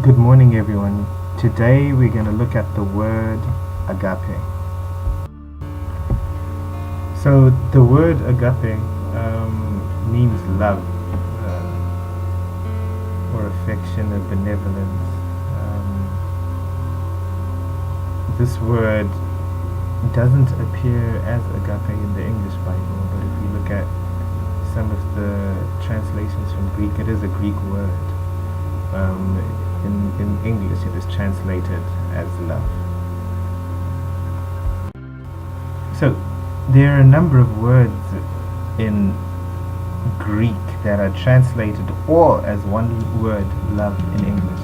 Good morning, everyone. Today we're going to look at the word agape. So, the word agape means love, or affection, or benevolence. This word doesn't appear as agape in the English Bible, but if we look at some of the translations from Greek, it is a Greek word. In English it is translated as love. So there are a number of words in Greek that are translated all as one word, love, in English,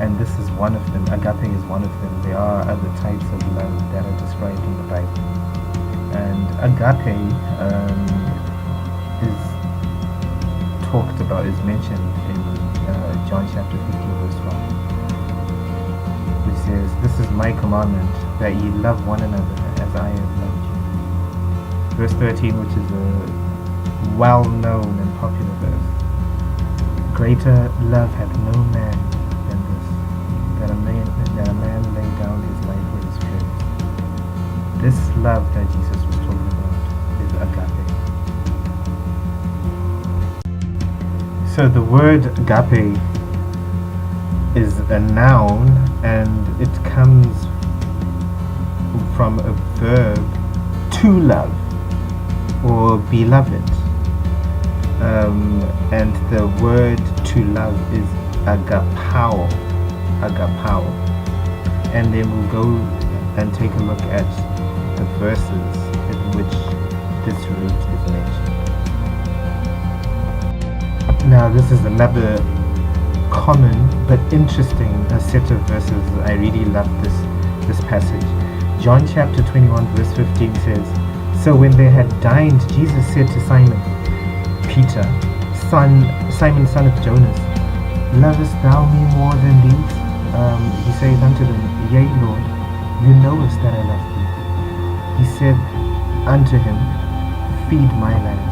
and this is one of them. Agape is one of them. There are other types of love that are described in the Bible, and agape is talked about, is mentioned in John chapter 15 verse 12, which says, "This is my commandment, that ye love one another as I have loved you." Verse 13, which is a well-known and popular verse, "Greater love hath no man than this, that a man lay down his life for his friends." This love that Jesus was talking about is agape. So the word agape is a noun, and it comes from a verb, to love or beloved, and the word to love is agapao, and then we'll go and take a look at the verses in which this root is mentioned. Now, this is another common but interesting set of verses. I really love this passage. John chapter 21 verse 15 says, "So when they had dined, Jesus said to Simon Peter, Simon son of Jonas, lovest thou me more than these?" He saith unto them, "Yea, Lord, you knowest that I love thee." He said unto him, "Feed my lambs."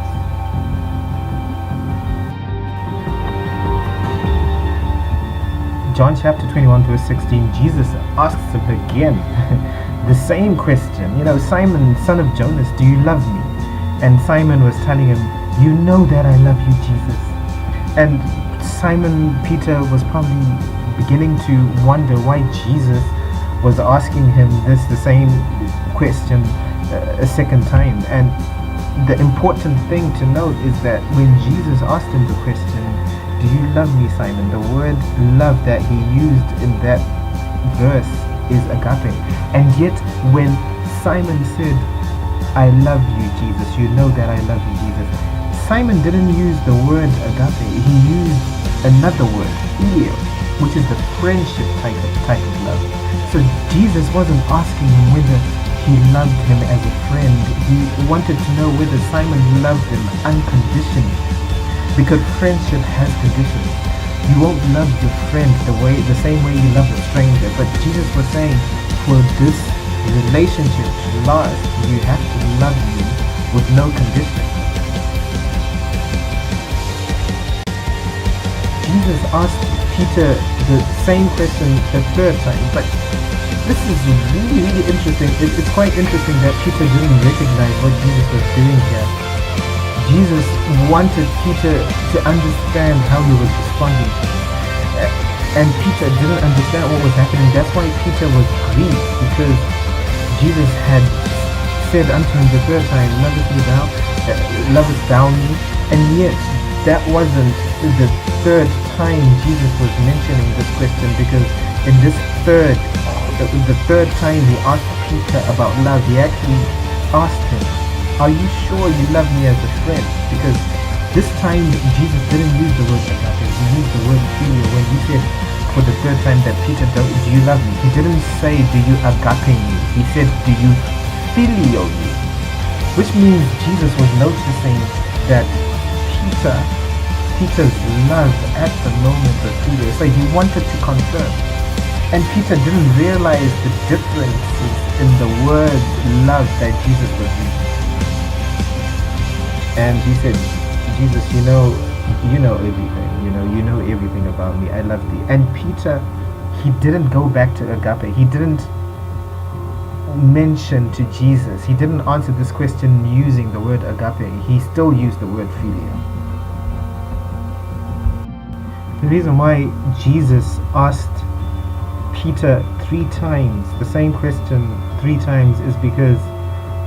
John chapter 21 verse 16, Jesus asks him again the same question. "Simon, son of Jonas, do you love me?" And Simon was telling him, "You know that I love you, Jesus." And Simon Peter was probably beginning to wonder why Jesus was asking him the same question a second time. And the important thing to note is that when Jesus asked him the question, "Do you love me, Simon?" the word love that he used in that verse is agape. And yet when Simon said, "I love you, Jesus, you know that I love you, Jesus," Simon didn't use the word agape. He used another word, phileo, which is the friendship type of love. So Jesus wasn't asking him whether he loved him as a friend. He wanted to know whether Simon loved him unconditionally, because friendship has conditions. You won't love your friend the same way you love a stranger. But Jesus was saying, for this relationship to last, you have to love me with no condition. Jesus asked Peter the same question a third time, but this is really, really interesting. It's quite interesting that Peter didn't recognize what Jesus was doing here. Jesus wanted Peter to understand how he was responding to him. And Peter didn't understand what was happening. That's why Peter was grieved, because Jesus had said unto him the third time, lovest thou me? And yet that wasn't the third time Jesus was mentioning this question, because in the third time he asked Peter about love, he actually asked him, "Are you sure you love me as a friend?" Because this time Jesus didn't use the word agape. He used the word phileo when he said for the third time that Peter, "Do you love me?" He didn't say, "Do you agape me?" He said, "Do you phileo me?" Which means Jesus was noticing that Peter's love at the moment was phileo. So he wanted to confirm. And Peter didn't realize the differences in the word love that Jesus was using. And he said, "Jesus, you know everything. You know everything about me. I love thee. And Peter, he didn't go back to agape. He didn't mention to Jesus. He didn't answer this question using the word agape. He still used the word philia. The reason why Jesus asked Peter 3 times the same question 3 times is because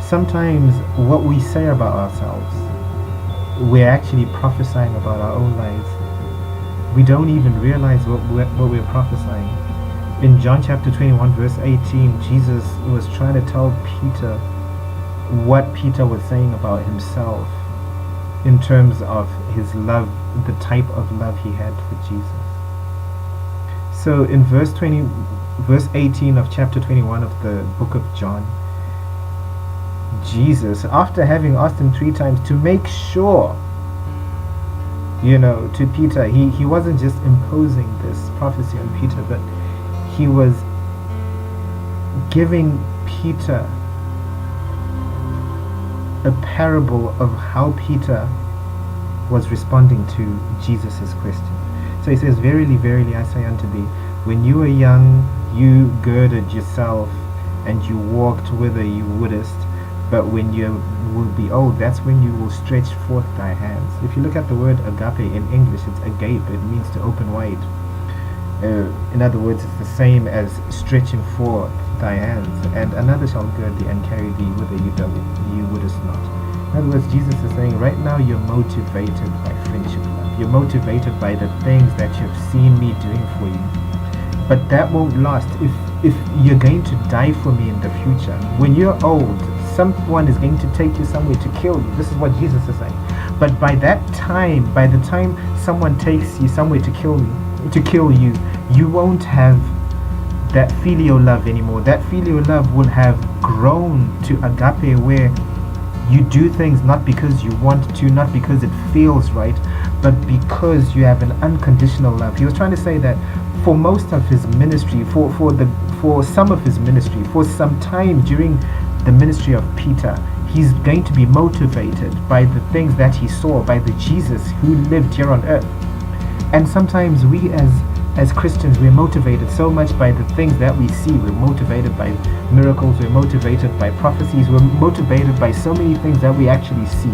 sometimes what we say about ourselves, we're actually prophesying about our own lives. We don't even realize what we're prophesying. In John chapter 21 verse 18, Jesus was trying to tell Peter what Peter was saying about himself in terms of his love, the type of love he had for Jesus. So in verse 18 of chapter 21 of the book of John, Jesus, after having asked him 3 times to make sure, to Peter, he wasn't just imposing this prophecy on Peter, but he was giving Peter a parable of how Peter was responding to Jesus' question. So he says, "Verily, verily, I say unto thee, when you were young, you girded yourself, and you walked whither you wouldest. But when you will be old, that's when you will stretch forth thy hands." If you look at the word agape in English, it's agape. It means to open wide. In other words, it's the same as stretching forth thy hands. "And another shall gird thee and carry thee whither you wouldest not." In other words, Jesus is saying, right now you're motivated by friendship love. You're motivated by the things that you've seen me doing for you. But that won't last. If you're going to die for me in the future, when you're old, someone is going to take you somewhere to kill you. This is what Jesus is saying. But by the time someone takes you somewhere to kill you, you won't have that filial love anymore. That filial love will have grown to agape, where you do things not because you want to, not because it feels right, but because you have an unconditional love. He was trying to say that for most of his ministry, for some of his ministry, for some time during the ministry of Peter, he's going to be motivated by the things that he saw, by the Jesus who lived here on earth. And sometimes we as Christians, we're motivated so much by the things that we see. We're motivated by miracles, we're motivated by prophecies, we're motivated by so many things that we actually see.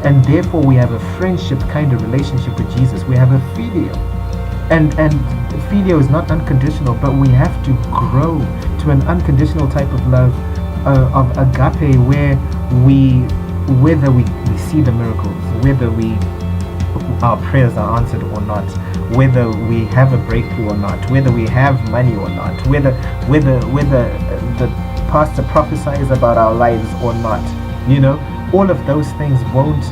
And therefore we have a friendship kind of relationship with Jesus. We have a filial. And filial is not unconditional, but we have to grow to an unconditional type of love, of agape, whether we see the miracles, whether our prayers are answered or not, whether we have a breakthrough or not, whether we have money or not, whether the pastor prophesies about our lives or not. All of those things won't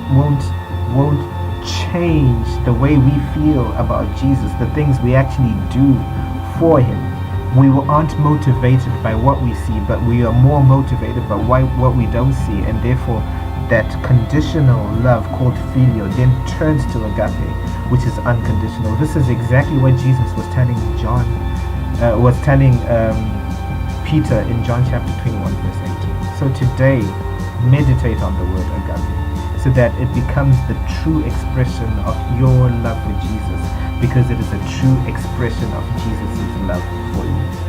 change the way we feel about Jesus, the things we actually do for him. We aren't motivated by what we see, but we are more motivated by what we don't see, and therefore that conditional love called filial then turns to agape, which is unconditional. This is exactly what Jesus was telling Peter in John chapter 21 verse 18. So today, meditate on the word agape, so that it becomes the true expression of your love for Jesus, because it is a true expression of Jesus' love for you.